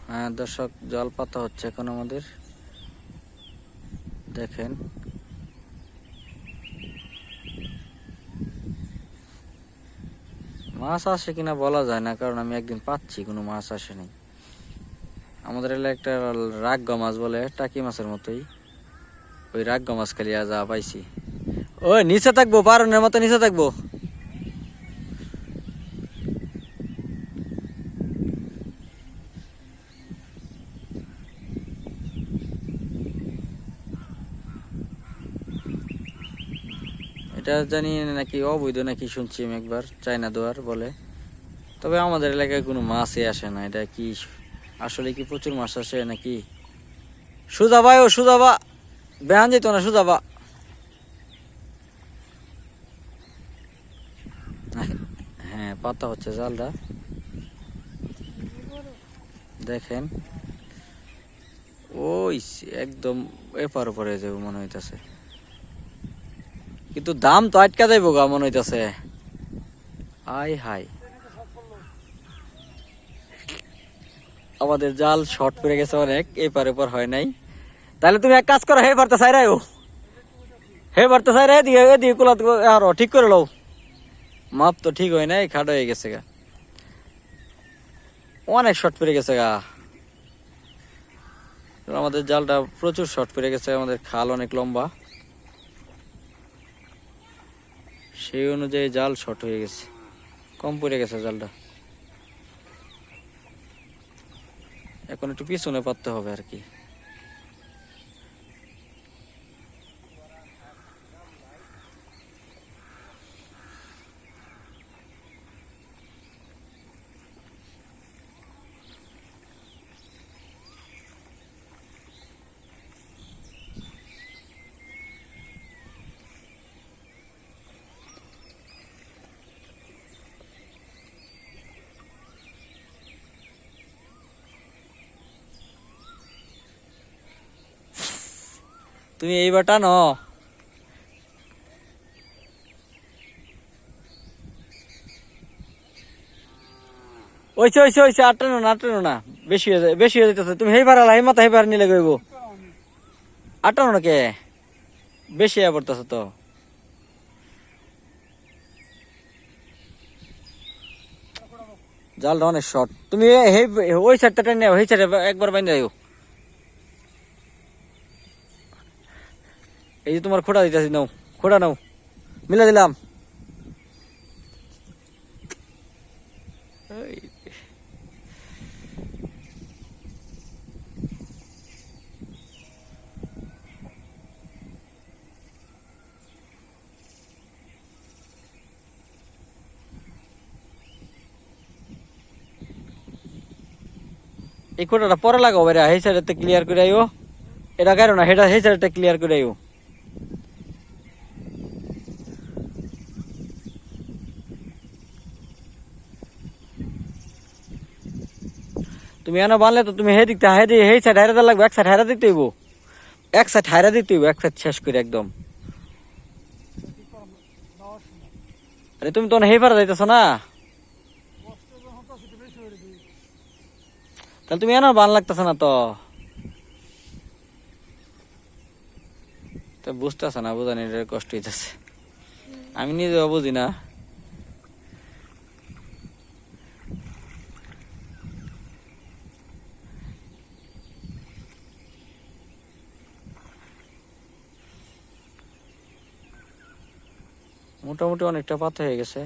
হ্যাঁ দর্শক, জল পাতা হচ্ছে এখন আমাদের, দেখেন। মাছ আসে কিনা বলা যায় না, কারণ আমি একদিন পাচ্ছি কোনো মাছ আসেনি। আমাদের এলাকায় একটা রাগ্গা মাছ বলে, টাকি মাছের মতোই, ওই রাগ্গা মাছ খালি যা পাইছি। ওই নিচে থাকবো, পারনের মতো নিচে থাকবো। এটা জানি নাকি অবৈধ নাকি, শুনছি আমি একবার, চায়না দোয়ার বলে। তবে আমাদের এলাকায় কোনো মাছই আসে না। এটা কি আসলে কি প্রচুর মাছ আসে নাকি? সুজা ভাই, ও সুজা বা বেহান যেত না, সুজা বা। হ্যাঁ, পাতা হচ্ছে জালটা, দেখেন। ওই একদম এপার ওপরে যাবো মনে হইতাছে, কিন্তু দাম তো আটকা যাইব গা মনে হইতাছে। আই হাই, আমাদের জাল শর্ট পড়ে গেছে অনেক, এপার ওপর হয় নাই। তাহলে তুমি এক কাজ করো, হে বার্তা চাই রাই, হে বার্তা চাই রাই, এদিকে এদিকে কুলা আরো ঠিক করে লও। মাপ তো ঠিক হয় নাই, খাটো হয়ে গেছে গা, অনেক শর্ট পড়ে গেছে গা। আমাদের জালটা প্রচুর শর্ট পড়ে গেছে, আমাদের খাল অনেক লম্বা, সেই অনুযায়ী জাল শর্ট হয়ে গেছে, কম পড়ে গেছে জালটা। এখন একটু পিছনে পাততে হবে আর কি। তুমি এইবার টানো। ওইছে ওইছে ওইছে, আটানো না, আটানো না, বেশি হয়ে যায়, বেশি হয়ে যাইতেছে। তুমি হেই পারালা, হেই মাথা হেই পার নিলে গইব, আটানো না কে, বেশি হয়ে পড়তেছে তো। জালটা অনেক শর্ট, তুমি ওই সাইডটা টেনে ওই সাইডে একবার বাইন্ধে যাও। এই যে তোমার খোঁড়া দিতেছি, নাও খোঁড়া নাও, মিলা দিলাম। এই খোঁড়াটা পরে লাগাও ভাইরা, এই সাইডে ক্লিয়ার করে আইও। এটা গাড়ো না, সেটা সেই সাইডটা ক্লিয়ার করে আইও। তুমি এনে বানলে তো তুমি হে দিকতে হেই সাইড হাইরা লাগবে, এক সাইড হাইরা দিতে হইব, এক সাইড হাইরা দিতে হইব, এক সাইড শেষ করে একদম। আরে তুমি তো হেই পারা যাইতেছ না, তাহলে তুমি এনে বান লাগতেছ না তো। তো বুঝতেছ না, বুঝানি কষ্ট হইতেছে, আমি নিজেও বুঝি না। মোটামুটি অনেকটা পাতা হয়ে গেছে।